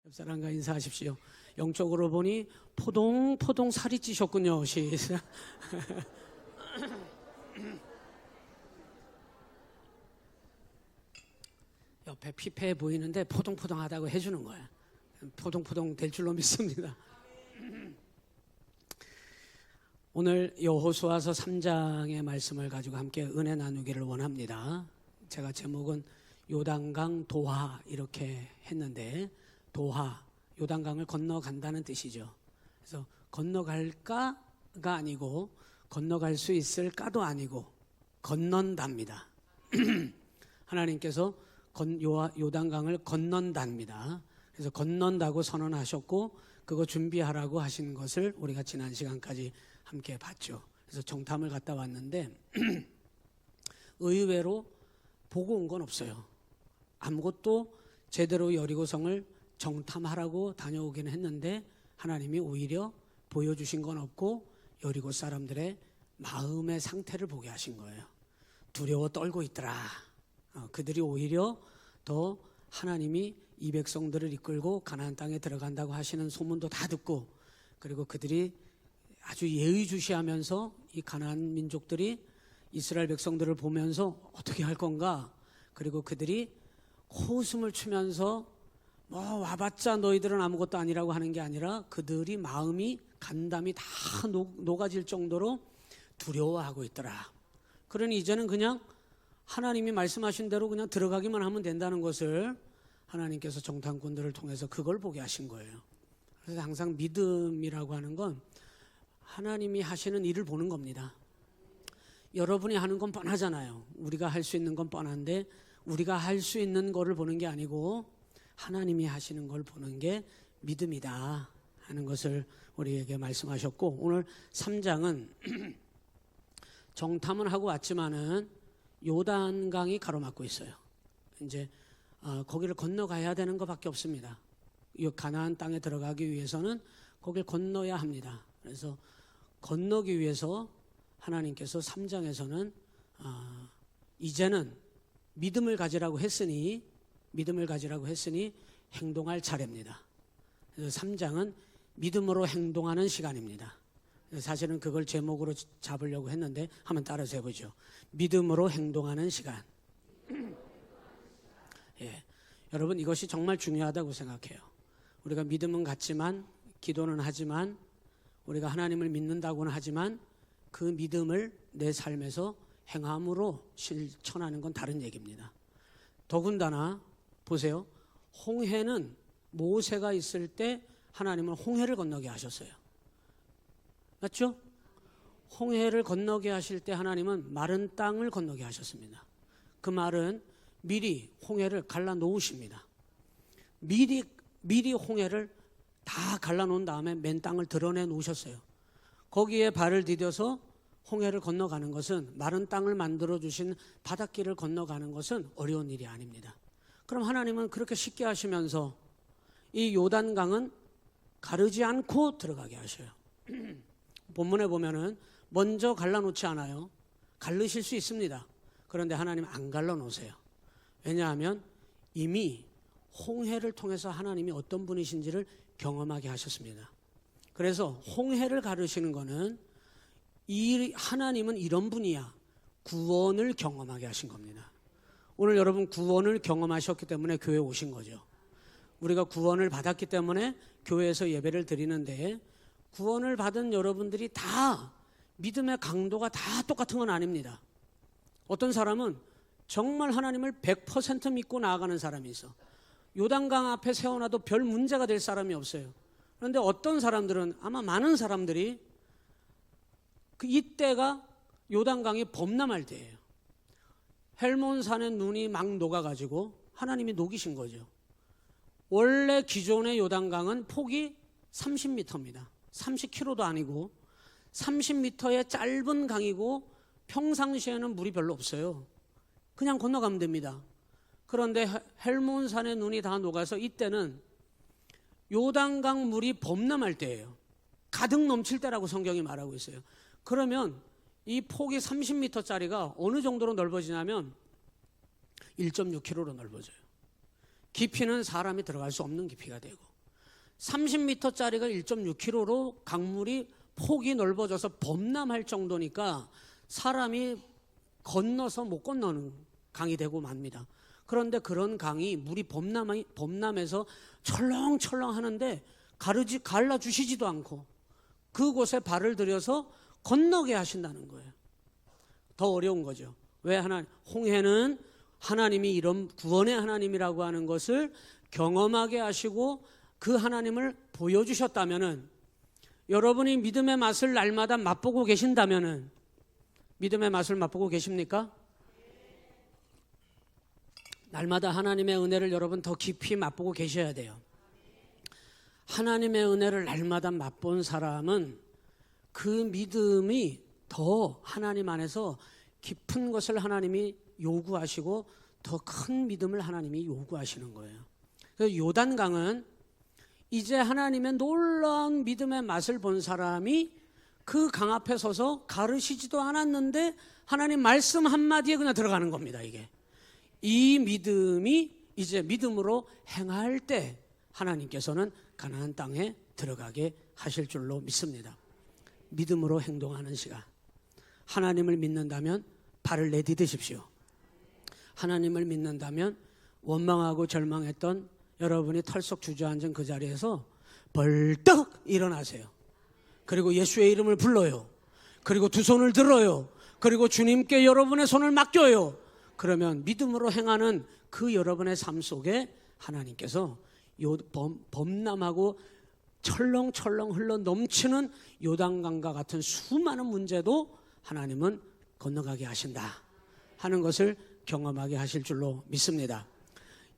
옆 사람과 인사하십시오. 영적으로 보니 포동포동 살이 찌셨군요. 시작. 옆에 피폐해 보이는데 포동포동하다고 해주는 거야. 포동포동 될 줄로 믿습니다. 오늘 여호수아서 3장의 말씀을 가지고 함께 은혜 나누기를 원합니다. 제가 제목은 요단강 도하 이렇게 했는데, 도하, 요단강을 건너간다는 뜻이죠. 그래서 건너갈까가 아니고 건너갈 수 있을까도 아니고 건넌답니다. 하나님께서 요단강을 건넌답니다. 그래서 건넌다고 선언하셨고 그거 준비하라고 하신 것을 우리가 지난 시간까지 함께 봤죠. 그래서 정탐을 갔다 왔는데 의외로 보고 온 건 없어요. 아무것도 제대로 여리고성을 정탐하라고 다녀오긴 했는데 하나님이 오히려 보여주신 건 없고 여리고 사람들의 마음의 상태를 보게 하신 거예요. 두려워 떨고 있더라. 그들이 오히려 더 하나님이 이 백성들을 이끌고 가나안 땅에 들어간다고 하시는 소문도 다 듣고, 그리고 그들이 아주 예의주시하면서 이 가나안 민족들이 이스라엘 백성들을 보면서 어떻게 할 건가, 그리고 그들이 코웃음을 추면서 뭐 와봤자 너희들은 아무것도 아니라고 하는 게 아니라 그들이 마음이 간담이 다 녹아질 정도로 두려워하고 있더라. 그러니 이제는 그냥 하나님이 말씀하신 대로 그냥 들어가기만 하면 된다는 것을 하나님께서 정탐꾼들을 통해서 그걸 보게 하신 거예요. 그래서 항상 믿음이라고 하는 건 하나님이 하시는 일을 보는 겁니다. 여러분이 하는 건 뻔하잖아요. 우리가 할 수 있는 건 뻔한데 우리가 할 수 있는 거를 보는 게 아니고 하나님이 하시는 걸 보는 게 믿음이다 하는 것을 우리에게 말씀하셨고, 오늘 3장은 정탐은 하고 왔지만은 요단강이 가로막고 있어요. 이제 거기를 건너가야 되는 것밖에 없습니다. 이 가나안 땅에 들어가기 위해서는 거길 건너야 합니다. 그래서 건너기 위해서 하나님께서 3장에서는 이제는 믿음을 가지라고 했으니 행동할 차례입니다. 그래서 3장은 믿음으로 행동하는 시간입니다. 사실은 그걸 제목으로 잡으려고 했는데 한번 따라서 해보죠. 믿음으로 행동하는 시간. 예, 여러분 이것이 정말 중요하다고 생각해요. 우리가 믿음은 갖지만, 기도는 하지만, 우리가 하나님을 믿는다고는 하지만 그 믿음을 내 삶에서 행함으로 실천하는 건 다른 얘기입니다. 더군다나 보세요. 홍해는 모세가 있을 때 하나님은 홍해를 건너게 하셨어요. 맞죠? 홍해를 건너게 하실 때 하나님은 마른 땅을 건너게 하셨습니다. 그 말은 미리 홍해를 갈라 놓으십니다. 미리 홍해를 다 갈라 놓은 다음에 맨 땅을 드러내 놓으셨어요. 거기에 발을 디뎌서 홍해를 건너가는 것은, 마른 땅을 만들어 주신 바닷길을 건너가는 것은 어려운 일이 아닙니다. 그럼 하나님은 그렇게 쉽게 하시면서 이 요단강은 가르지 않고 들어가게 하셔요. 본문에 보면은 먼저 갈라놓지 않아요. 갈르실 수 있습니다. 그런데 하나님 안 갈라놓으세요. 왜냐하면 이미 홍해를 통해서 하나님이 어떤 분이신지를 경험하게 하셨습니다. 그래서 홍해를 가르시는 거는 하나님은 이런 분이야, 구원을 경험하게 하신 겁니다. 오늘 여러분 구원을 경험하셨기 때문에 교회에 오신 거죠. 우리가 구원을 받았기 때문에 교회에서 예배를 드리는데, 구원을 받은 여러분들이 다 믿음의 강도가 다 똑같은 건 아닙니다. 어떤 사람은 정말 하나님을 100% 믿고 나아가는 사람이 있어. 요단강 앞에 세워놔도 별 문제가 될 사람이 없어요. 그런데 어떤 사람들은, 아마 많은 사람들이 이때가 요단강이 범람할 때예요. 헬몬산의 눈이 막 녹아가지고 하나님이 녹이신 거죠. 원래 기존의 요단강은 폭이 30m입니다. 30km도 아니고 30m의 짧은 강이고 평상시에는 물이 별로 없어요. 그냥 건너가면 됩니다. 그런데 헬몬산의 눈이 다 녹아서 이때는 요단강 물이 범람할 때예요. 가득 넘칠 때라고 성경이 말하고 있어요. 그러면 이 폭이 30m짜리가 어느 정도로 넓어지냐면 1.6km로 넓어져요. 깊이는 사람이 들어갈 수 없는 깊이가 되고, 30m짜리가 1.6km로 강물이 폭이 넓어져서 범람할 정도니까 사람이 건너서 못 건너는 강이 되고 맙니다. 그런데 그런 강이 물이 범람해서 철렁철렁 하는데 갈라주시지도 않고 그곳에 발을 들여서 건너게 하신다는 거예요. 더 어려운 거죠. 왜 홍해는 하나님이 이런 구원의 하나님이라고 하는 것을 경험하게 하시고 그 하나님을 보여주셨다면은, 여러분이 믿음의 맛을 날마다 맛보고 계신다면은, 믿음의 맛을 맛보고 계십니까? 날마다 하나님의 은혜를 여러분 더 깊이 맛보고 계셔야 돼요. 하나님의 은혜를 날마다 맛본 사람은 그 믿음이 더 하나님 안에서 깊은 것을 하나님이 요구하시고 더 큰 믿음을 하나님이 요구하시는 거예요. 그래서 요단강은 이제 하나님의 놀라운 믿음의 맛을 본 사람이 그 강 앞에 서서 가르치지도 않았는데 하나님 말씀 한마디에 그냥 들어가는 겁니다. 이게 이 믿음이 이제 믿음으로 행할 때 하나님께서는 가나안 땅에 들어가게 하실 줄로 믿습니다. 믿음으로 행동하는 시간, 하나님을 믿는다면 발을 내디디십시오. 하나님을 믿는다면 원망하고 절망했던 여러분이 털썩 주저앉은 그 자리에서 벌떡 일어나세요. 그리고 예수의 이름을 불러요. 그리고 두 손을 들어요. 그리고 주님께 여러분의 손을 맡겨요. 그러면 믿음으로 행하는 그 여러분의 삶 속에 하나님께서 범람하고 철렁철렁 흘러 넘치는 요단강과 같은 수많은 문제도 하나님은 건너가게 하신다 하는 것을 경험하게 하실 줄로 믿습니다.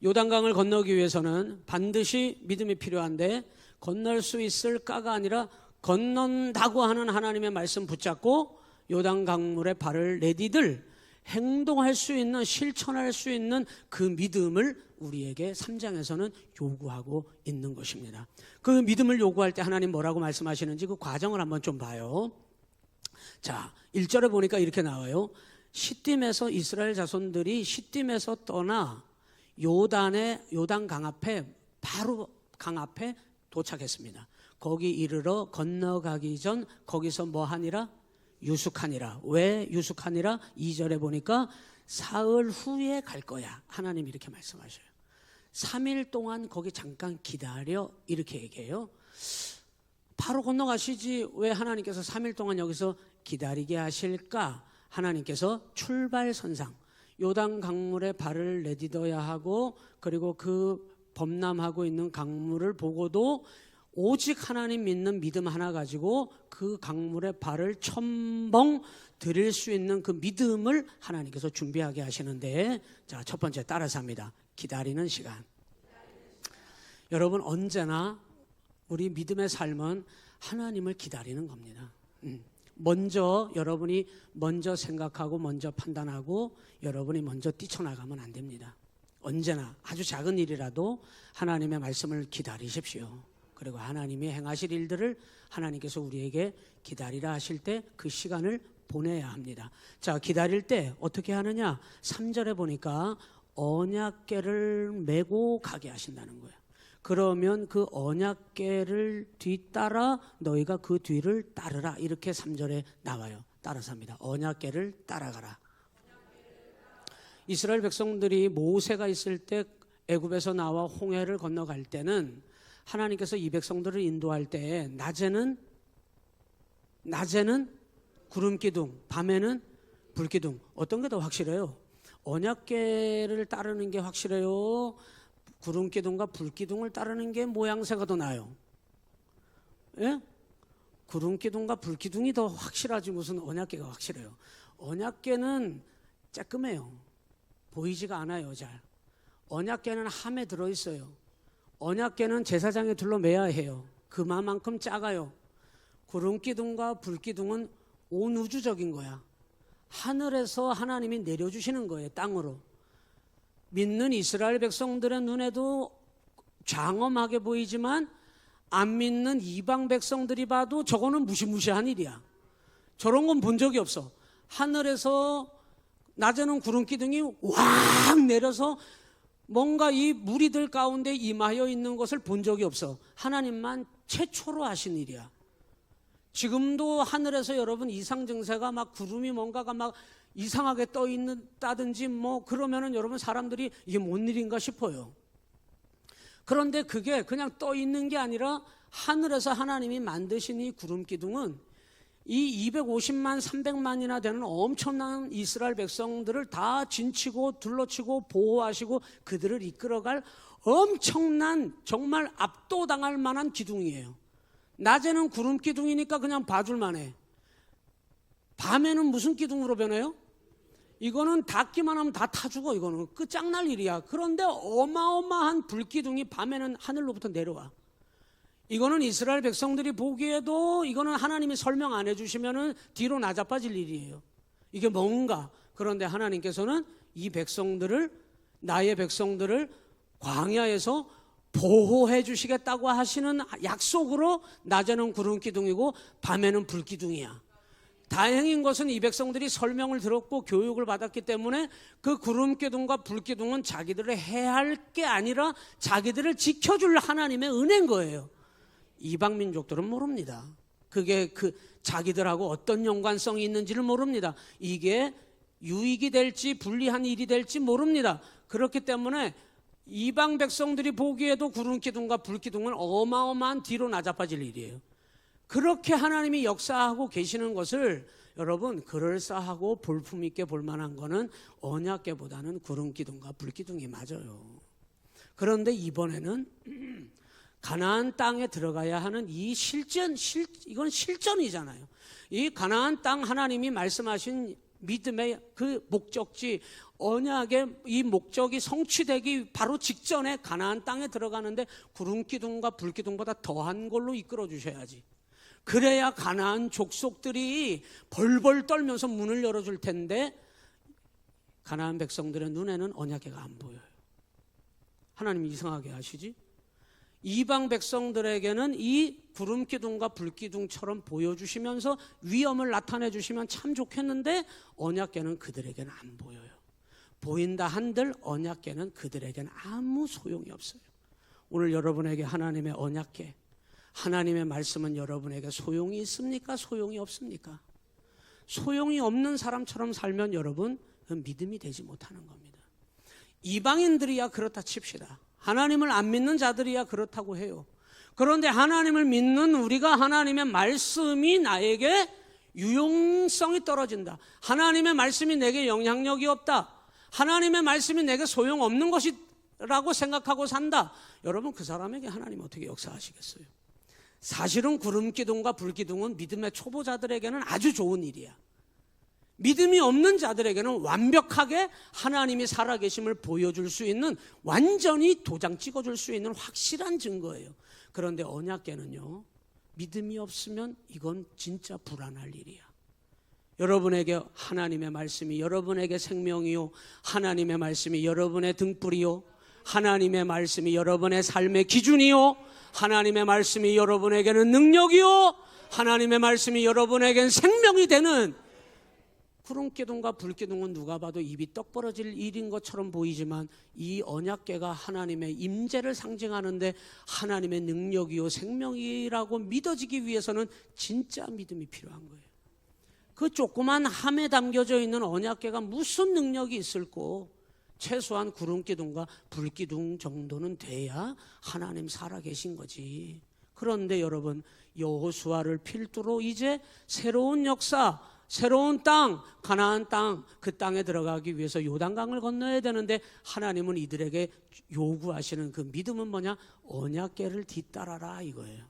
요단강을 건너기 위해서는 반드시 믿음이 필요한데, 건널 수 있을까가 아니라 건넌다고 하는 하나님의 말씀 붙잡고 요단강물에 발을 내디딜 행동할 수 있는, 실천할 수 있는 그 믿음을 우리에게 3장에서는 요구하고 있는 것입니다. 그 믿음을 요구할 때 하나님 뭐라고 말씀하시는지 그 과정을 한번 좀 봐요. 자, 1절에 보니까 이렇게 나와요. 시딤에서 이스라엘 자손들이 시딤에서 떠나 요단 강 앞에, 바로 강 앞에 도착했습니다. 거기 이르러 건너가기 전 거기서 뭐 하니라? 유숙하니라. 왜 유숙하니라? 2절에 보니까 사흘 후에 갈 거야. 하나님 이렇게 말씀하셔요. 3일 동안 거기 잠깐 기다려, 이렇게 얘기해요. 바로 건너가시지 왜 하나님께서 3일 동안 여기서 기다리게 하실까? 하나님께서 출발선상, 요단 강물에 발을 내딛어야 하고, 그리고 그 범람하고 있는 강물을 보고도 오직 하나님 믿는 믿음 하나 가지고 그 강물에 발을 첨벙 들일 수 있는 그 믿음을 하나님께서 준비하게 하시는데, 자, 첫 번째 따라서 합니다. 기다리는 시간. 여러분, 언제나 우리 믿음의 삶은 하나님을 기다리는 겁니다. 먼저 여러분이 먼저 생각하고 먼저 판단하고 여러분이 먼저 뛰쳐나가면 안 됩니다. 언제나 아주 작은 일이라도 하나님의 말씀을 기다리십시오. 그리고 하나님이 행하실 일들을 하나님께서 우리에게 기다리라 하실 때 그 시간을 보내야 합니다. 자, 기다릴 때 어떻게 하느냐? 3절에 보니까 언약궤를 메고 가게 하신다는 거예요. 그러면 그 언약궤를 뒤따라 너희가 그 뒤를 따르라, 이렇게 3절에 나와요. 따라서 합니다. 언약궤를 따라가라. 이스라엘 백성들이 모세가 있을 때 애굽에서 나와 홍해를 건너갈 때는 하나님께서 이 백성들을 인도할 때 낮에는 구름기둥, 밤에는 불기둥. 어떤 게 더 확실해요? 언약궤를 따르는 게 확실해요? 구름기둥과 불기둥을 따르는 게 모양새가 더 나아요? 예? 구름기둥과 불기둥이 더 확실하지 무슨 언약궤가 확실해요? 언약궤는 쬐끔해요. 보이지가 않아요, 잘. 언약궤는 함에 들어있어요. 언약궤는 제사장에 둘러매야 해요. 그만큼 작아요. 구름기둥과 불기둥은 온 우주적인 거야. 하늘에서 하나님이 내려주시는 거예요, 땅으로. 믿는 이스라엘 백성들의 눈에도 장엄하게 보이지만 안 믿는 이방 백성들이 봐도 저거는 무시무시한 일이야. 저런 건 본 적이 없어. 하늘에서 낮에는 구름기둥이 왕 내려서 뭔가 이 무리들 가운데 임하여 있는 것을 본 적이 없어. 하나님만 최초로 하신 일이야. 지금도 하늘에서 여러분 이상 증세가 막 구름이 뭔가가 막 이상하게 떠 있다든지 뭐 그러면은 여러분 사람들이 이게 뭔 일인가 싶어요. 그런데 그게 그냥 떠 있는 게 아니라 하늘에서 하나님이 만드신 이 구름 기둥은 이 250만 300만이나 되는 엄청난 이스라엘 백성들을 다 진치고 둘러치고 보호하시고 그들을 이끌어갈 엄청난 정말 압도당할 만한 기둥이에요. 낮에는 구름 기둥이니까 그냥 봐줄만 해. 밤에는 무슨 기둥으로 변해요? 이거는 닿기만 하면 다 타 죽어. 이거는 끝장날 일이야. 그런데 어마어마한 불기둥이 밤에는 하늘로부터 내려와. 이거는 이스라엘 백성들이 보기에도 이거는 하나님이 설명 안 해주시면은 뒤로 나자빠질 일이에요. 이게 뭔가. 그런데 하나님께서는 이 백성들을, 나의 백성들을 광야에서 보호해 주시겠다고 하시는 약속으로 낮에는 구름 기둥이고 밤에는 불 기둥이야. 다행인 것은 이 백성들이 설명을 들었고 교육을 받았기 때문에 그 구름 기둥과 불 기둥은 자기들을 해할 게 아니라 자기들을 지켜줄 하나님의 은혜인 거예요. 이방 민족들은 모릅니다. 그게 자기들하고 어떤 연관성이 있는지를 모릅니다. 이게 유익이 될지 불리한 일이 될지 모릅니다. 그렇기 때문에 이방 백성들이 보기에도 구름 기둥과 불 기둥은 어마어마한 뒤로 나자빠질 일이에요. 그렇게 하나님이 역사하고 계시는 것을 여러분 그럴싸하고 볼품 있게 볼 만한 거는 언약궤보다는 구름 기둥과 불 기둥이 맞아요. 그런데 이번에는 가나안 땅에 들어가야 하는 이 이건 실전이잖아요. 이 가나안 땅 하나님이 말씀하신 믿음의 그 목적지, 언약의 이 목적이 성취되기 바로 직전에 가나안 땅에 들어가는데 구름 기둥과 불 기둥보다 더한 걸로 이끌어 주셔야지. 그래야 가나안 족속들이 벌벌 떨면서 문을 열어줄 텐데 가나안 백성들의 눈에는 언약궤가 안 보여요. 하나님이 이상하게 하시지? 이방 백성들에게는 이 구름 기둥과 불 기둥처럼 보여주시면서 위엄을 나타내 주시면 참 좋겠는데 언약궤는 그들에게는 안 보여요. 보인다 한들 언약궤는 그들에게는 아무 소용이 없어요. 오늘 여러분에게 하나님의 언약궤, 하나님의 말씀은 여러분에게 소용이 있습니까? 소용이 없습니까? 소용이 없는 사람처럼 살면 여러분 믿음이 되지 못하는 겁니다. 이방인들이야 그렇다 칩시다. 하나님을 안 믿는 자들이야 그렇다고 해요. 그런데 하나님을 믿는 우리가 하나님의 말씀이 나에게 유용성이 떨어진다. 하나님의 말씀이 내게 영향력이 없다. 하나님의 말씀이 내게 소용없는 것이라고 생각하고 산다. 여러분 그 사람에게 하나님 어떻게 역사하시겠어요? 사실은 구름 기둥과 불 기둥은 믿음의 초보자들에게는 아주 좋은 일이야. 믿음이 없는 자들에게는 완벽하게 하나님이 살아계심을 보여줄 수 있는, 완전히 도장 찍어줄 수 있는 확실한 증거예요. 그런데 언약궤는요, 믿음이 없으면 이건 진짜 불안할 일이야. 여러분에게 하나님의 말씀이 여러분에게 생명이요, 하나님의 말씀이 여러분의 등불이요, 하나님의 말씀이 여러분의 삶의 기준이요, 하나님의 말씀이 여러분에게는 능력이요, 하나님의 말씀이 여러분에게는 생명이 되는, 구름 기둥과 불 기둥은 누가 봐도 입이 떡 벌어질 일인 것처럼 보이지만 이 언약궤가 하나님의 임재를 상징하는데 하나님의 능력이요 생명이라고 믿어지기 위해서는 진짜 믿음이 필요한 거예요. 그 조그만 함에 담겨져 있는 언약궤가 무슨 능력이 있을꼬? 최소한 구름 기둥과 불 기둥 정도는 돼야 하나님 살아계신 거지. 그런데 여러분, 여호수아를 필두로 이제 새로운 역사, 새로운 땅, 가나안 땅, 그 땅에 들어가기 위해서 요단강을 건너야 되는데 하나님은 이들에게 요구하시는 그 믿음은 뭐냐? 언약궤를 뒤따라라 이거예요.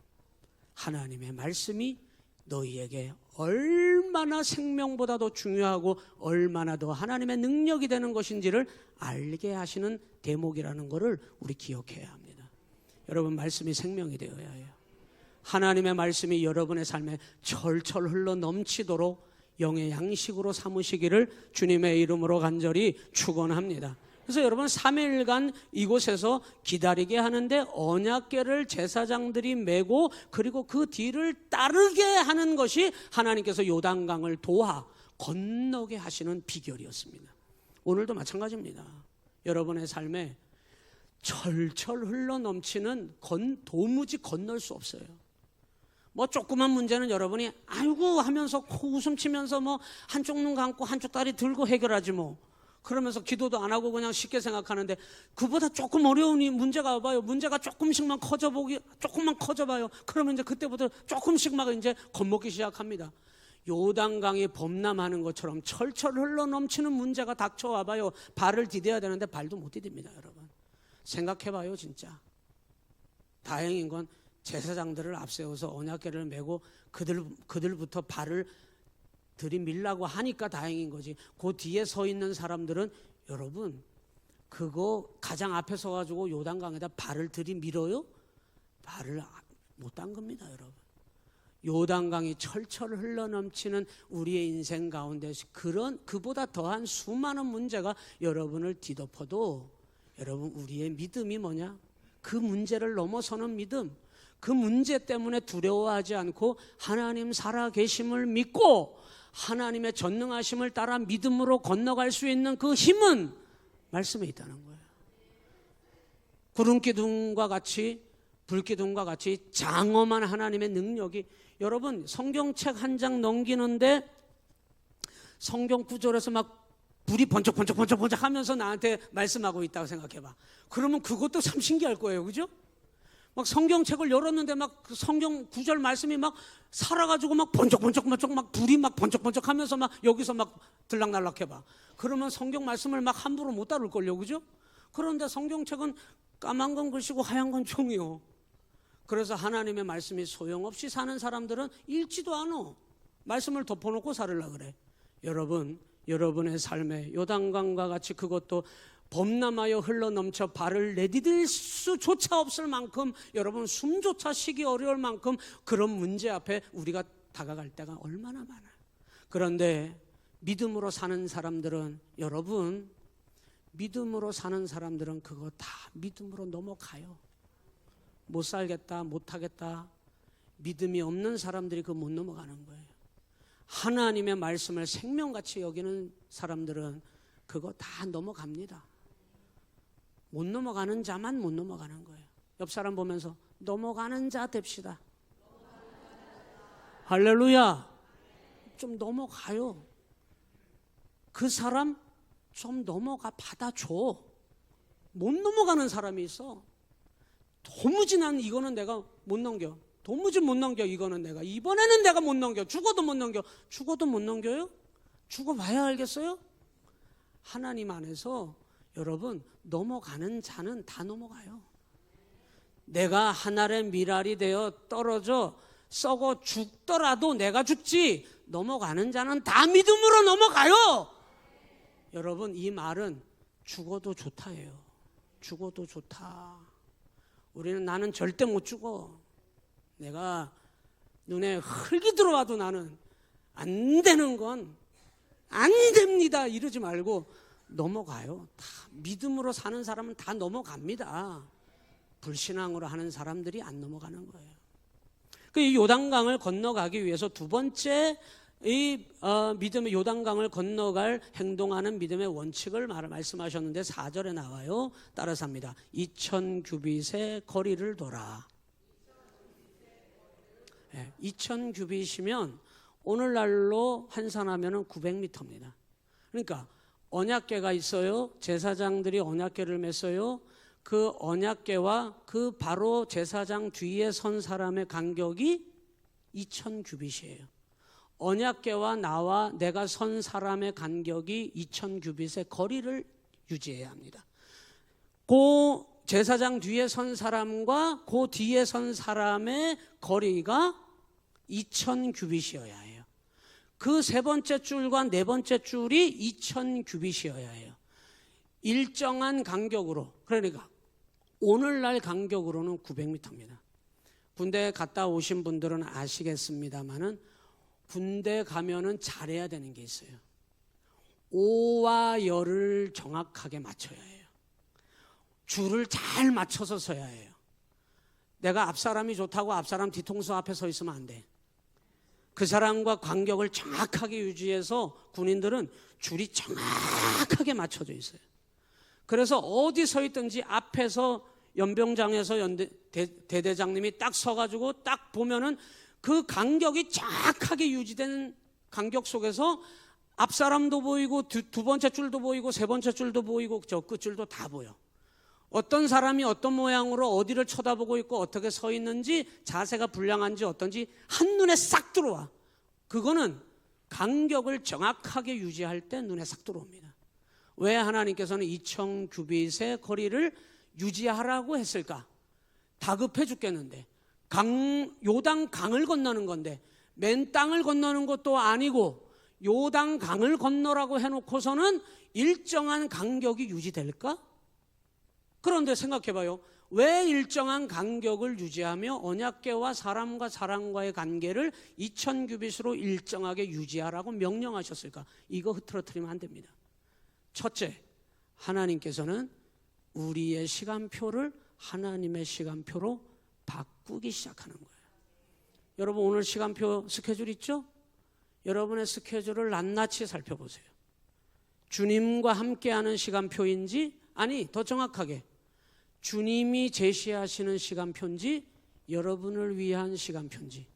하나님의 말씀이 너희에게 얼마나 생명보다 더 중요하고 얼마나 더 하나님의 능력이 되는 것인지를 알게 하시는 대목이라는 것을 우리 기억해야 합니다. 여러분, 말씀이 생명이 되어야 해요. 하나님의 말씀이 여러분의 삶에 철철 흘러 넘치도록 영의 양식으로 삼으시기를 주님의 이름으로 간절히 축원합니다. 그래서 여러분 3일간 이곳에서 기다리게 하는데 언약궤를 제사장들이 메고 그리고 그 뒤를 따르게 하는 것이 하나님께서 요단강을 도하 건너게 하시는 비결이었습니다. 오늘도 마찬가지입니다. 여러분의 삶에 철철 흘러 넘치는 도무지 건널 수 없어요. 뭐 조그만 문제는 여러분이 아이고 하면서 코 웃음 치면서 뭐 한쪽 눈 감고 한쪽 다리 들고 해결하지 뭐. 그러면서 기도도 안 하고 그냥 쉽게 생각하는데, 그보다 조금 어려운 이 문제가 봐요. 문제가 조금만 커져봐요. 그러면 이제 그때부터 조금씩 막 이제 겁먹기 시작합니다. 요단강이 범람하는 것처럼 철철 흘러 넘치는 문제가 닥쳐와 봐요. 발을 디뎌야 되는데 발도 못 디딥니다, 여러분. 생각해봐요, 진짜. 다행인 건 제사장들을 앞세워서 언약궤를 메고 그들부터 발을 들이밀라고 하니까 다행인 거지. 그 뒤에 서 있는 사람들은, 여러분, 그거 가장 앞에 서가지고 요단강에다 발을 들이밀어요? 발을 못 담급니다, 여러분. 요단강이 철철 흘러넘치는 우리의 인생 가운데 그보다 더한 수많은 문제가 여러분을 뒤덮어도, 여러분, 우리의 믿음이 뭐냐? 그 문제를 넘어서는 믿음, 그 문제 때문에 두려워하지 않고 하나님 살아계심을 믿고 하나님의 전능하심을 따라 믿음으로 건너갈 수 있는 그 힘은 말씀에 있다는 거예요. 구름기둥과 같이, 불기둥과 같이 장엄한 하나님의 능력이, 여러분, 성경책 한 장 넘기는데 성경 구절에서 막 불이 번쩍번쩍 하면서 나한테 말씀하고 있다고 생각해봐. 그러면 그것도 참 신기할 거예요, 그죠? 막 성경책을 열었는데 막 성경 구절 말씀이 막 살아가지고 막 번쩍번쩍 막 불이 막 번쩍번쩍 하면서 막 여기서 막 들락날락 해봐. 그러면 성경 말씀을 막 함부로 못 다룰걸요, 그죠? 그런데 성경책은 까만 건 글씨고 하얀 건 종이요. 그래서 하나님의 말씀이 소용없이 사는 사람들은 읽지도 않아. 말씀을 덮어놓고 살으려고 그래. 여러분, 여러분의 삶에 요단강과 같이 그것도 범람하여 흘러넘쳐 발을 내디딜 수조차 없을 만큼, 여러분, 숨조차 쉬기 어려울 만큼 그런 문제 앞에 우리가 다가갈 때가 얼마나 많아요. 그런데 믿음으로 사는 사람들은, 여러분, 믿음으로 사는 사람들은 그거 다 믿음으로 넘어가요. 못 살겠다, 못 하겠다, 믿음이 없는 사람들이 그거 못 넘어가는 거예요. 하나님의 말씀을 생명같이 여기는 사람들은 그거 다 넘어갑니다. 못 넘어가는 자만 못 넘어가는 거예요. 옆 사람 보면서 넘어가는 자 됩시다. 할렐루야. 좀 넘어가요. 그 사람 좀 넘어가, 받아줘. 못 넘어가는 사람이 있어. 도무지 난 이거는 내가 못 넘겨. 도무지 못 넘겨. 이거는 내가 이번에는 내가 못 넘겨. 죽어도 못 넘겨. 죽어도 못 넘겨요? 죽어봐야 알겠어요? 하나님 안에서 여러분, 넘어가는 자는 다 넘어가요. 내가 하늘의 미랄이 되어 떨어져 썩어 죽더라도 내가 죽지, 넘어가는 자는 다 믿음으로 넘어가요. 여러분, 이 말은 죽어도 좋다예요. 죽어도 좋다. 우리는 나는 절대 못 죽어. 내가 눈에 흙이 들어와도 나는 안 되는 건 안 됩니다. 이러지 말고 넘어가요. 다 믿음으로 사는 사람은 다 넘어갑니다. 불신앙으로 하는 사람들이 안 넘어가는 거예요. 이 요단강을 건너가기 위해서 두 번째 믿음의 요단강을 건너갈 행동하는 믿음의 원칙을 말씀하셨는데 4절에 나와요. 따라서 합니다. 2000규빗의 거리를 돌아. 2000규빗이면 오늘날로 환산하면 900m입니다. 그러니까 언약궤가 있어요. 제사장들이 언약궤를 맸어요. 그 언약궤와 그 바로 제사장 뒤에 선 사람의 간격이 2000규빗이에요. 언약궤와 나와 내가 선 사람의 간격이 2000규빗의 거리를 유지해야 합니다. 그 제사장 뒤에 선 사람과 그 뒤에 선 사람의 거리가 2000규빗이어야 해요. 그 세 번째 줄과 네 번째 줄이 2000규빗이어야 해요. 일정한 간격으로, 그러니까 오늘날 간격으로는 900m입니다. 군대 갔다 오신 분들은 아시겠습니다만은 군대 가면은 잘해야 되는 게 있어요. 오와 열을 정확하게 맞춰야 해요. 줄을 잘 맞춰서 서야 해요. 내가 앞사람이 좋다고 앞사람 뒤통수 앞에 서 있으면 안 돼. 그 사람과 간격을 정확하게 유지해서 군인들은 줄이 정확하게 맞춰져 있어요. 그래서 어디 서 있든지 앞에서 연병장에서 대대장님이 딱 서가지고 딱 보면은 그 간격이 정확하게 유지된 간격 속에서 앞 사람도 보이고 두 번째 줄도 보이고 세 번째 줄도 보이고 저 끝 줄도 다 보여. 어떤 사람이 어떤 모양으로 어디를 쳐다보고 있고 어떻게 서 있는지, 자세가 불량한지 어떤지 한눈에 싹 들어와. 그거는 간격을 정확하게 유지할 때 눈에 싹 들어옵니다. 왜 하나님께서는 2000규빗의 거리를 유지하라고 했을까? 다급해 죽겠는데, 요단 강을 건너는 건데, 맨 땅을 건너는 것도 아니고 요단 강을 건너라고 해놓고서는 일정한 간격이 유지될까? 그런데 생각해봐요. 왜 일정한 간격을 유지하며 언약궤와 사람과 사람과의 관계를 2000규빗으로 일정하게 유지하라고 명령하셨을까? 이거 흐트러뜨리면 안 됩니다. 첫째, 하나님께서는 우리의 시간표를 하나님의 시간표로 바꾸기 시작하는 거예요. 여러분, 오늘 시간표 스케줄 있죠? 여러분의 스케줄을 낱낱이 살펴보세요. 주님과 함께하는 시간표인지, 아니 더 정확하게 주님이 제시하시는 시간표인지, 여러분을 위한 시간표인지,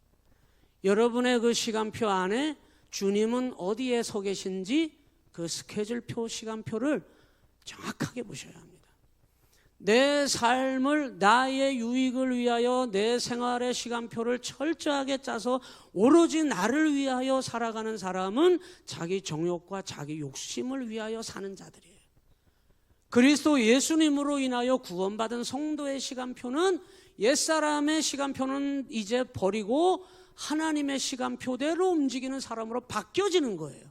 여러분의 그 시간표 안에 주님은 어디에 서 계신지 그 스케줄표 시간표를 정확하게 보셔야 합니다. 내 삶을, 나의 유익을 위하여 내 생활의 시간표를 철저하게 짜서 오로지 나를 위하여 살아가는 사람은 자기 정욕과 자기 욕심을 위하여 사는 자들이에요. 그리스도 예수님으로 인하여 구원받은 성도의 시간표는, 옛사람의 시간표는 이제 버리고 하나님의 시간표대로 움직이는 사람으로 바뀌어지는 거예요.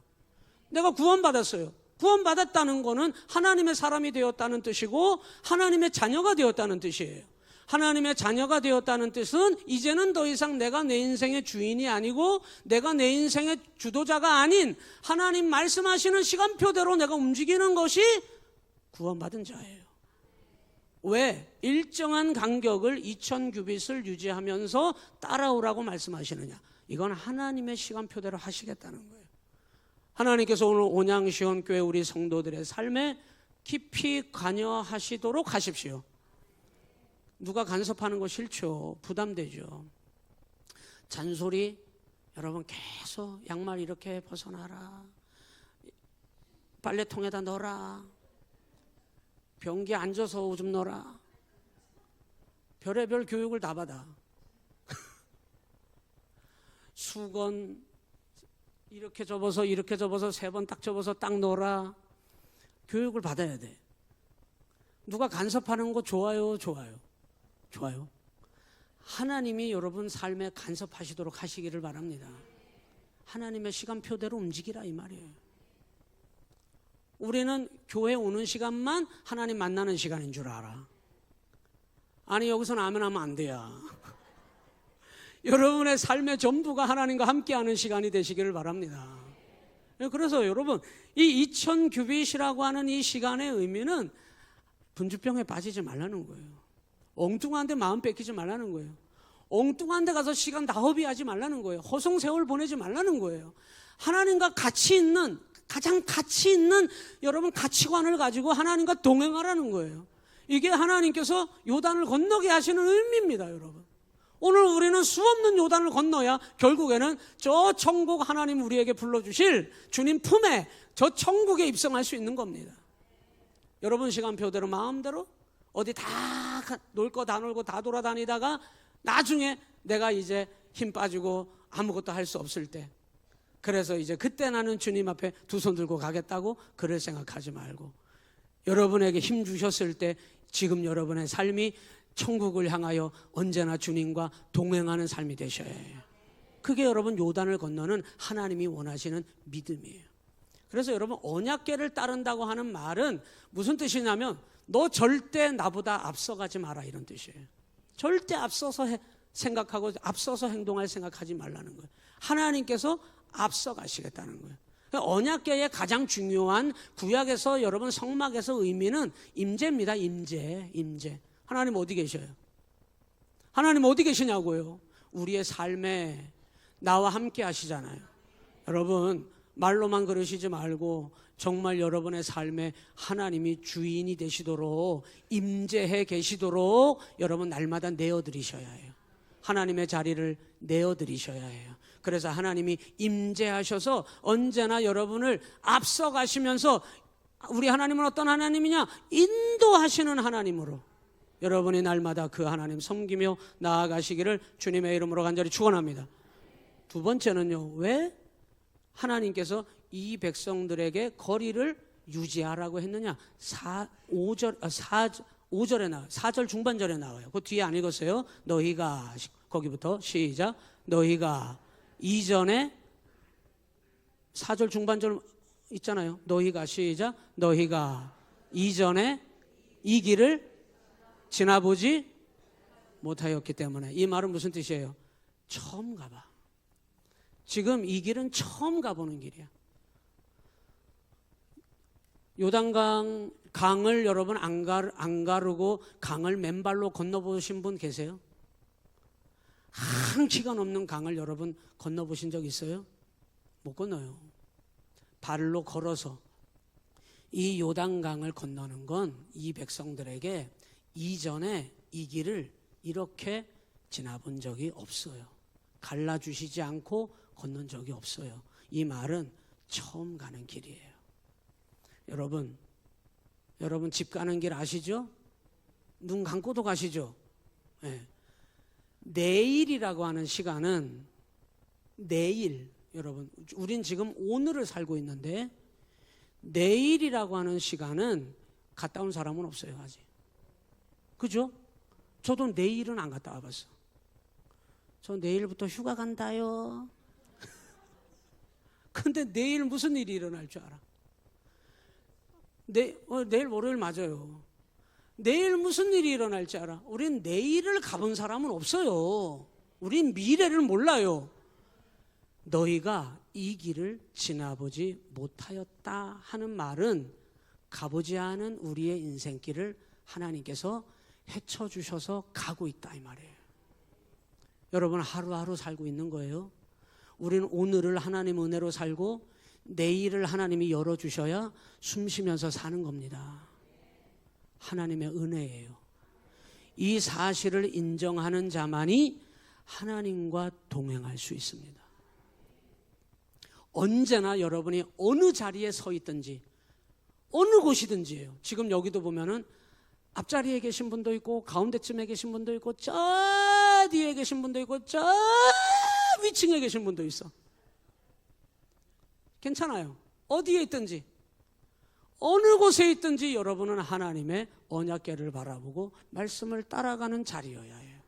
내가 구원받았어요. 구원받았다는 거는 하나님의 사람이 되었다는 뜻이고 하나님의 자녀가 되었다는 뜻이에요. 하나님의 자녀가 되었다는 뜻은 이제는 더 이상 내가 내 인생의 주인이 아니고 내가 내 인생의 주도자가 아닌 하나님 말씀하시는 시간표대로 내가 움직이는 것이 구원받은 자예요. 왜? 일정한 간격을 2000규빗을 유지하면서 따라오라고 말씀하시느냐? 이건 하나님의 시간표대로 하시겠다는 거예요. 하나님께서 오늘 온양시원교회 우리 성도들의 삶에 깊이 관여하시도록 하십시오. 누가 간섭하는 거 싫죠. 부담되죠. 잔소리, 여러분 계속 양말 이렇게 벗어나라, 빨래통에다 넣어라, 변기에 앉아서 오줌 넣어라, 별의별 교육을 다 받아. 수건 이렇게 접어서 이렇게 접어서 3번 딱 접어서 딱 넣어라. 교육을 받아야 돼. 누가 간섭하는 거 좋아요? 좋아요. 좋아요. 하나님이 여러분 삶에 간섭하시도록 하시기를 바랍니다. 하나님의 시간표대로 움직이라 이 말이에요. 우리는 교회 오는 시간만 하나님 만나는 시간인 줄 알아. 아니, 여기서는 아멘 하면 안 돼요. 여러분의 삶의 전부가 하나님과 함께하는 시간이 되시기를 바랍니다. 그래서 여러분, 이 2000규빗이라고 하는 이 시간의 의미는 분주병에 빠지지 말라는 거예요. 엉뚱한 데 마음 뺏기지 말라는 거예요. 엉뚱한 데 가서 시간 다 허비하지 말라는 거예요. 허송세월 보내지 말라는 거예요. 하나님과 같이 있는, 가장 가치 있는 여러분 가치관을 가지고 하나님과 동행하라는 거예요. 이게 하나님께서 요단을 건너게 하시는 의미입니다, 여러분. 오늘 우리는 수없는 요단을 건너야 결국에는 저 천국, 하나님 우리에게 불러주실 주님 품에 저 천국에 입성할 수 있는 겁니다. 여러분 시간표대로 마음대로 어디 다 놀 거 다 놀고 다 돌아다니다가 나중에 내가 이제 힘 빠지고 아무것도 할 수 없을 때, 그래서 이제 그때 나는 주님 앞에 두 손 들고 가겠다고 그럴 생각하지 말고, 여러분에게 힘 주셨을 때 지금 여러분의 삶이 천국을 향하여 언제나 주님과 동행하는 삶이 되셔야 해요. 그게 여러분 요단을 건너는 하나님이 원하시는 믿음이에요. 그래서 여러분 언약궤를 따른다고 하는 말은 무슨 뜻이냐면, 너 절대 나보다 앞서가지 마라 이런 뜻이에요. 절대 앞서서 생각하고 앞서서 행동할 생각하지 말라는 거예요. 하나님께서 앞서 가시겠다는 거예요. 언약궤의 가장 중요한 구약에서 여러분 성막에서 의미는 임재입니다. 임재. 하나님 어디 계셔요? 하나님 어디 계시냐고요? 우리의 삶에 나와 함께 하시잖아요. 여러분 말로만 그러시지 말고 정말 여러분의 삶에 하나님이 주인이 되시도록 임재해 계시도록 여러분 날마다 내어드리셔야 해요. 하나님의 자리를 내어드리셔야 해요. 그래서 하나님이 임재하셔서 언제나 여러분을 앞서가시면서 우리 하나님은 어떤 하나님이냐? 인도하시는 하나님으로 여러분이 날마다 그 하나님 섬기며 나아가시기를 주님의 이름으로 간절히 축원합니다. 두 번째는요, 왜 하나님께서 이 백성들에게 거리를 유지하라고 했느냐? 5절에 나와요. 4절 중반절에 나와요. 그 뒤에 안 읽었어요. 너희가, 거기부터 시작. 너희가 이전에 4절 중반절 있잖아요. 너희가 시작. 너희가 이전에 이 길을 지나보지 못하였기 때문에. 이 말은 무슨 뜻이에요? 처음 가봐. 지금 이 길은 처음 가보는 길이야. 강을 여러분 안 가르고 강을 맨발로 건너보신 분 계세요? 한 키가 넘는 강을 여러분 건너보신 적 있어요? 못 건너요. 발로 걸어서 이 요단강을 건너는 건 이 백성들에게 이전에 이 길을 이렇게 지나본 적이 없어요. 갈라주시지 않고 건넌 적이 없어요. 이 말은 처음 가는 길이에요. 여러분 집 가는 길 아시죠? 눈 감고도 가시죠? 네. 내일이라고 하는 시간은 내일, 여러분 우린 지금 오늘을 살고 있는데 내일이라고 하는 시간은 갔다 온 사람은 없어요 아직. 그죠? 저도 내일은 안 갔다 와봤어. 저 내일부터 휴가 간다요. 근데 내일 무슨 일이 일어날 줄 알아? 내일 월요일 맞아요. 내일 무슨 일이 일어날지 알아? 우린 내일을 가본 사람은 없어요. 우린 미래를 몰라요. 너희가 이 길을 지나보지 못하였다 하는 말은 가보지 않은 우리의 인생길을 하나님께서 헤쳐주셔서 가고 있다 이 말이에요. 여러분 하루하루 살고 있는 거예요. 우리는 오늘을 하나님 은혜로 살고 내일을 하나님이 열어주셔야 숨 쉬면서 사는 겁니다. 하나님의 은혜예요. 이 사실을 인정하는 자만이 하나님과 동행할 수 있습니다. 언제나 여러분이 어느 자리에 서 있든지 어느 곳이든지예요. 지금 여기도 보면은 앞자리에 계신 분도 있고 가운데쯤에 계신 분도 있고 저 뒤에 계신 분도 있고 저 위층에 계신 분도 있어. 괜찮아요. 어디에 있든지 어느 곳에 있든지 여러분은 하나님의 언약궤를 바라보고 말씀을 따라가는 자리여야 해요.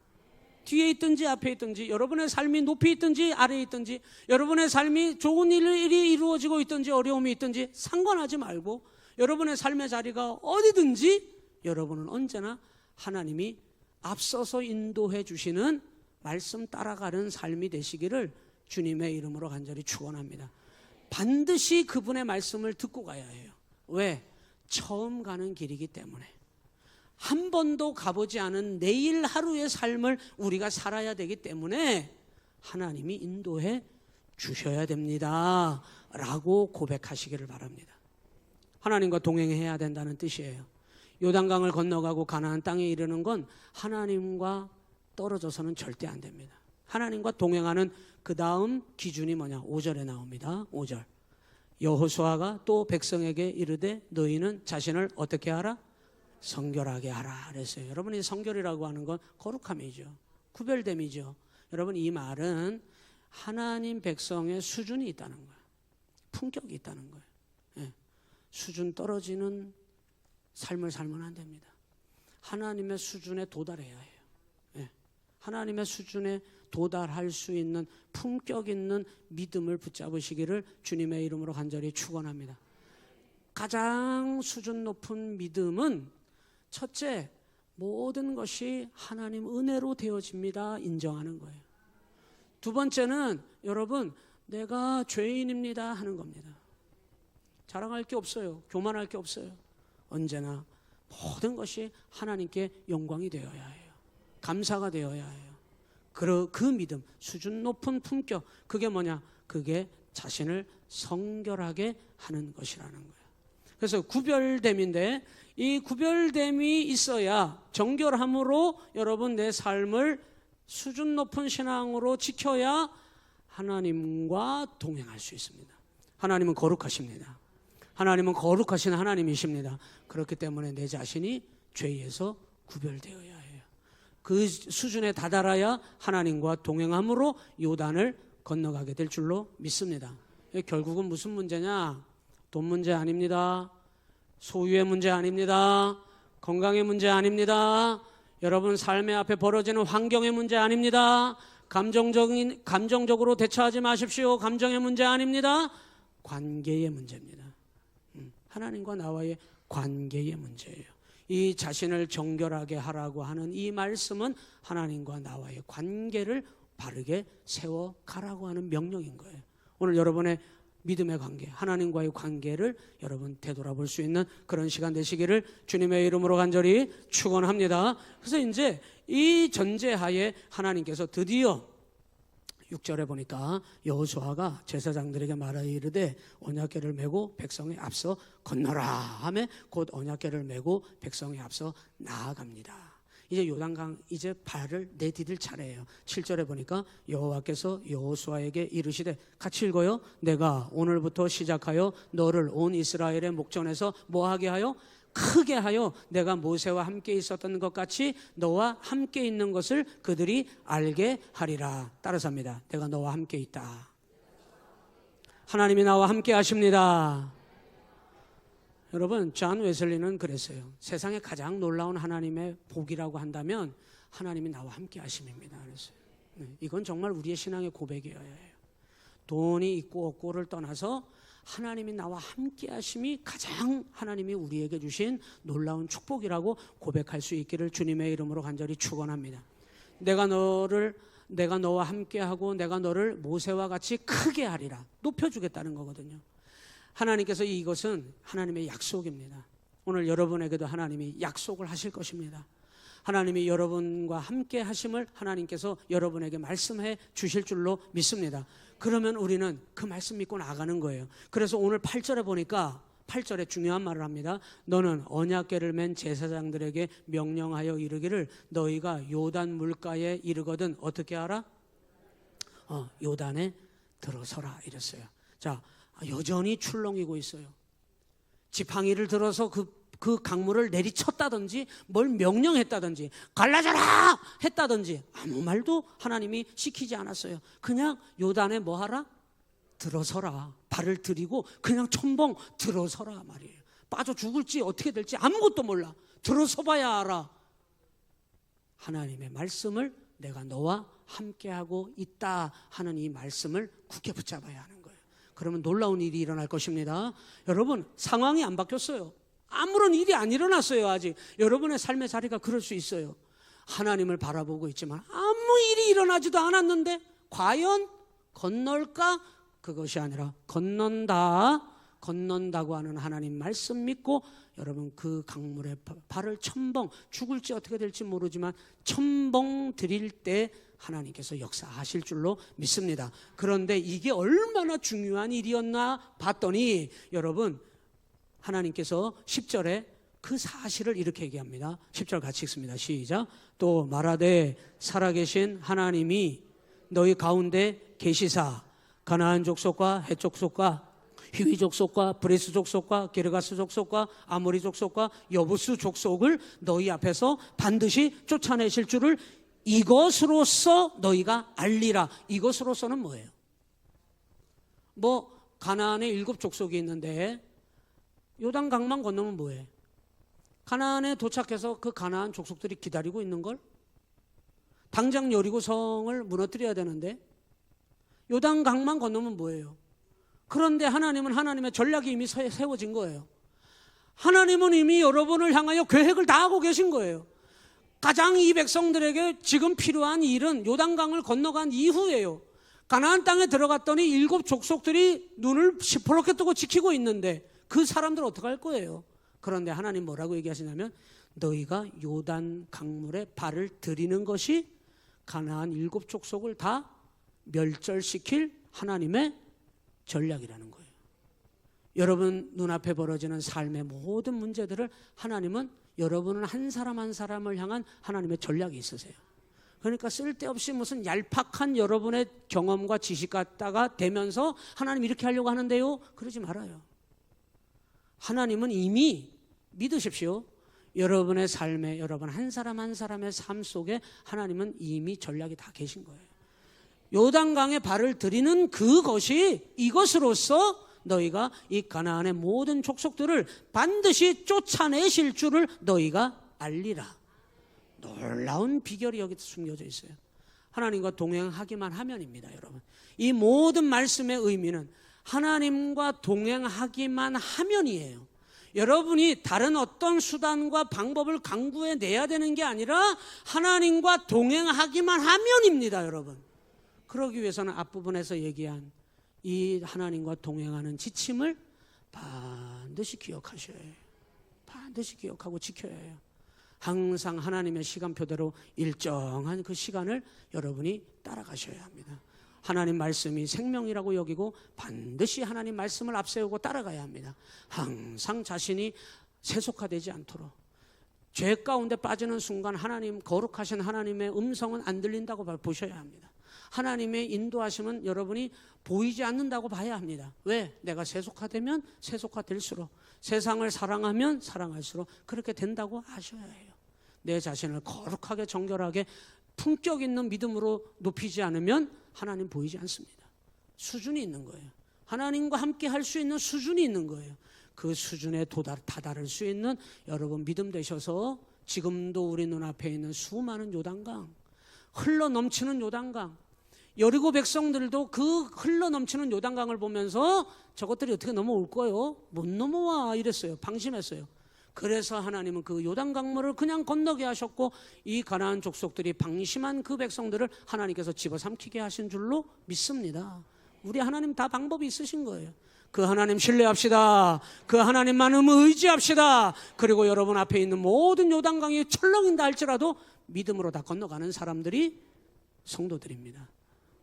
뒤에 있든지 앞에 있든지 여러분의 삶이 높이 있든지 아래에 있든지 여러분의 삶이 좋은 일이 이루어지고 있든지 어려움이 있든지 상관하지 말고 여러분의 삶의 자리가 어디든지 여러분은 언제나 하나님이 앞서서 인도해 주시는 말씀 따라가는 삶이 되시기를 주님의 이름으로 간절히 축원합니다. 반드시 그분의 말씀을 듣고 가야 해요. 왜? 처음 가는 길이기 때문에. 한 번도 가보지 않은 내일 하루의 삶을 우리가 살아야 되기 때문에 하나님이 인도해 주셔야 됩니다 라고 고백하시기를 바랍니다. 하나님과 동행해야 된다는 뜻이에요. 요단강을 건너가고 가나안 땅에 이르는 건 하나님과 떨어져서는 절대 안 됩니다. 하나님과 동행하는 그 다음 기준이 뭐냐? 5절에 나옵니다. 5절. 여호수아가 또 백성에게 이르되 너희는 자신을 어떻게 하라? 성결하게 하라 그랬어요. 여러분 이 성결이라고 하는 건 거룩함이죠. 구별됨이죠. 여러분 이 말은 하나님 백성의 수준이 있다는 거예요. 품격이 있다는 거예요. 예. 수준 떨어지는 삶을 살면 안 됩니다. 하나님의 수준에 도달해야 해요. 예. 하나님의 수준에 도달할 수 있는 품격 있는 믿음을 붙잡으시기를 주님의 이름으로 간절히 축원합니다. 가장 수준 높은 믿음은 첫째, 모든 것이 하나님 은혜로 되어집니다. 인정하는 거예요. 두 번째는 여러분, 내가 죄인입니다 하는 겁니다. 자랑할 게 없어요. 교만할 게 없어요. 언제나 모든 것이 하나님께 영광이 되어야 해요. 감사가 되어야 해요. 그 믿음, 수준 높은 품격, 그게 뭐냐? 그게 자신을 성결하게 하는 것이라는 거예요. 그래서 구별됨인데, 이 구별됨이 있어야 정결함으로 여러분 내 삶을 수준 높은 신앙으로 지켜야 하나님과 동행할 수 있습니다. 하나님은 거룩하십니다. 하나님은 거룩하신 하나님이십니다. 그렇기 때문에 내 자신이 죄에서 구별되어야 해요. 그 수준에 다다라야 하나님과 동행함으로 요단을 건너가게 될 줄로 믿습니다. 결국은 무슨 문제냐? 돈 문제 아닙니다. 소유의 문제 아닙니다. 건강의 문제 아닙니다. 여러분 삶의 앞에 벌어지는 환경의 문제 아닙니다. 감정적으로 대처하지 마십시오. 감정의 문제 아닙니다. 관계의 문제입니다. 하나님과 나와의 관계의 문제예요. 이 자신을 정결하게 하라고 하는 이 말씀은 하나님과 나와의 관계를 바르게 세워가라고 하는 명령인 거예요. 오늘 여러분의 믿음의 관계, 하나님과의 관계를 여러분 되돌아볼 수 있는 그런 시간 되시기를 주님의 이름으로 간절히 축원합니다. 그래서 이제 이 전제하에 하나님께서 드디어 6절에 보니까 여호수아가 제사장들에게 말하여 이르되 언약궤를 메고 백성에 앞서 건너라 하며 곧 언약궤를 메고 백성에 앞서 나아갑니다. 이제 요단강 이제 발을 내디딜 차례예요. 7절에 보니까 여호와께서 여호수아에게 이르시되, 같이 읽어요. 내가 오늘부터 시작하여 너를 온 이스라엘의 목전에서 뭐하게 하여? 크게 하여 내가 모세와 함께 있었던 것 같이 너와 함께 있는 것을 그들이 알게 하리라. 따라서 합니다. 내가 너와 함께 있다. 하나님이 나와 함께 하십니다. 여러분, 존 웨슬리는 그랬어요. 세상에 가장 놀라운 하나님의 복이라고 한다면 하나님이 나와 함께 하심입니다. 그랬어요. 이건 정말 우리의 신앙의 고백이어야 해요. 돈이 있고 없고를 떠나서 하나님이 나와 함께 하심이 가장 하나님이 우리에게 주신 놀라운 축복이라고 고백할 수 있기를 주님의 이름으로 간절히 축원합니다. 내가 너와 함께하고 내가 너를 모세와 같이 크게 하리라. 높여주겠다는 거거든요. 하나님께서 이것은 하나님의 약속입니다. 오늘 여러분에게도 하나님이 약속을 하실 것입니다. 하나님이 여러분과 함께 하심을 하나님께서 여러분에게 말씀해 주실 줄로 믿습니다. 그러면 우리는 그 말씀 믿고 나가는 거예요. 그래서 오늘 8절에 보니까 8절에 중요한 말을 합니다. 너는 언약궤를 맨 제사장들에게 명령하여 이르기를 너희가 요단 물가에 이르거든 어떻게 하라? 요단에 들어서라 이랬어요. 자, 여전히 출렁이고 있어요. 지팡이를 들어서 그 강물을 내리쳤다든지 뭘 명령했다든지 갈라져라 했다든지 아무 말도 하나님이 시키지 않았어요. 그냥 요단에 뭐하라? 들어서라. 발을 들이고 그냥 첨벙 들어서라 말이에요. 빠져 죽을지 어떻게 될지 아무것도 몰라. 들어서 봐야 알아. 하나님의 말씀을 내가 너와 함께하고 있다 하는 이 말씀을 굳게 붙잡아야 하는 거예요. 그러면 놀라운 일이 일어날 것입니다. 여러분, 상황이 안 바뀌었어요. 아무런 일이 안 일어났어요. 아직 여러분의 삶의 자리가 그럴 수 있어요. 하나님을 바라보고 있지만 아무 일이 일어나지도 않았는데 과연 건널까? 그것이 아니라 건넌다고 하는 하나님 말씀 믿고 여러분 그 강물에 발을 첨벙, 죽을지 어떻게 될지 모르지만 첨벙 드릴 때 하나님께서 역사하실 줄로 믿습니다. 그런데 이게 얼마나 중요한 일이었나 봤더니 여러분, 하나님께서 10절에 그 사실을 이렇게 얘기합니다. 10절 같이 읽습니다. 시작. 또 말하되 살아계신 하나님이 너희 가운데 계시사 가나안 족속과 헷 족속과 히위 족속과 브리스 족속과 게르가스 족속과 아모리 족속과 여부스 족속을 너희 앞에서 반드시 쫓아내실 줄을 이것으로써 너희가 알리라. 이것으로서는 뭐예요? 가나안에 7 족속이 있는데 요단강만 건너면 뭐해? 가나안에 도착해서 그 가나안 족속들이 기다리고 있는 걸? 당장 여리고 성을 무너뜨려야 되는데 요단강만 건너면 뭐예요? 그런데 하나님은 하나님의 전략이 이미 세워진 거예요. 하나님은 이미 여러분을 향하여 계획을 다 하고 계신 거예요. 가장 이 백성들에게 지금 필요한 일은 요단강을 건너간 이후예요. 가나안 땅에 들어갔더니 7 족속들이 눈을 시퍼렇게 뜨고 지키고 있는데 그 사람들 어떻게 할 거예요? 그런데 하나님 뭐라고 얘기하시냐면 너희가 요단 강물에 발을 들이는 것이 가나안 7 족속을 다 멸절시킬 하나님의 전략이라는 거예요. 여러분 눈앞에 벌어지는 삶의 모든 문제들을 하나님은, 여러분은 한 사람 한 사람을 향한 하나님의 전략이 있으세요. 그러니까 쓸데없이 무슨 얄팍한 여러분의 경험과 지식 갖다가 대면서 하나님 이렇게 하려고 하는데요, 그러지 말아요. 하나님은 이미 믿으십시오. 여러분의 삶에, 여러분 한 사람 한 사람의 삶 속에 하나님은 이미 전략이 다 계신 거예요. 요단강에 발을 들이는 그것이, 이것으로서 너희가 이 가나안의 모든 족속들을 반드시 쫓아내실 줄을 너희가 알리라. 놀라운 비결이 여기 숨겨져 있어요. 하나님과 동행하기만 하면입니다, 여러분. 이 모든 말씀의 의미는 하나님과 동행하기만 하면이에요. 여러분이 다른 어떤 수단과 방법을 강구해 내야 되는 게 아니라 하나님과 동행하기만 하면입니다, 여러분. 그러기 위해서는 앞부분에서 얘기한 이 하나님과 동행하는 지침을 반드시 기억하셔야 해요. 반드시 기억하고 지켜야 해요. 항상 하나님의 시간표대로 일정한 그 시간을 여러분이 따라가셔야 합니다. 하나님 말씀이 생명이라고 여기고 반드시 하나님 말씀을 앞세우고 따라가야 합니다. 항상 자신이 세속화되지 않도록, 죄 가운데 빠지는 순간 하나님, 거룩하신 하나님의 음성은 안 들린다고 보셔야 합니다. 하나님의 인도하심은 여러분이 보이지 않는다고 봐야 합니다. 왜? 내가 세속화되면 세속화될수록, 세상을 사랑하면 사랑할수록 그렇게 된다고 아셔야 해요. 내 자신을 거룩하게 정결하게 품격 있는 믿음으로 높이지 않으면 하나님 보이지 않습니다. 수준이 있는 거예요. 하나님과 함께 할 수 있는 수준이 있는 거예요. 그 수준에 다다를 수 있는 여러분 믿음 되셔서 지금도 우리 눈앞에 있는 수많은 요단강, 흘러 넘치는 요단강, 여리고 백성들도 그 흘러 넘치는 요단강을 보면서 저것들이 어떻게 넘어올 거요? 못 넘어와 이랬어요. 방심했어요. 그래서 하나님은 그 요단강물을 그냥 건너게 하셨고 이 가나안 족속들이 방심한 그 백성들을 하나님께서 집어삼키게 하신 줄로 믿습니다. 우리 하나님 다 방법이 있으신 거예요. 그 하나님 신뢰합시다. 그 하나님만 의지합시다. 그리고 여러분 앞에 있는 모든 요단강이 철렁인다 할지라도 믿음으로 다 건너가는 사람들이 성도들입니다.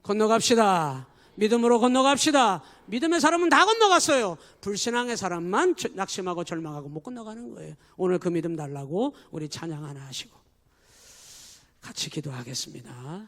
건너갑시다. 믿음으로 건너갑시다. 믿음의 사람은 다 건너갔어요. 불신앙의 사람만 낙심하고 절망하고 못 건너가는 거예요. 오늘 그 믿음 달라고 우리 찬양 하나 하시고 같이 기도하겠습니다.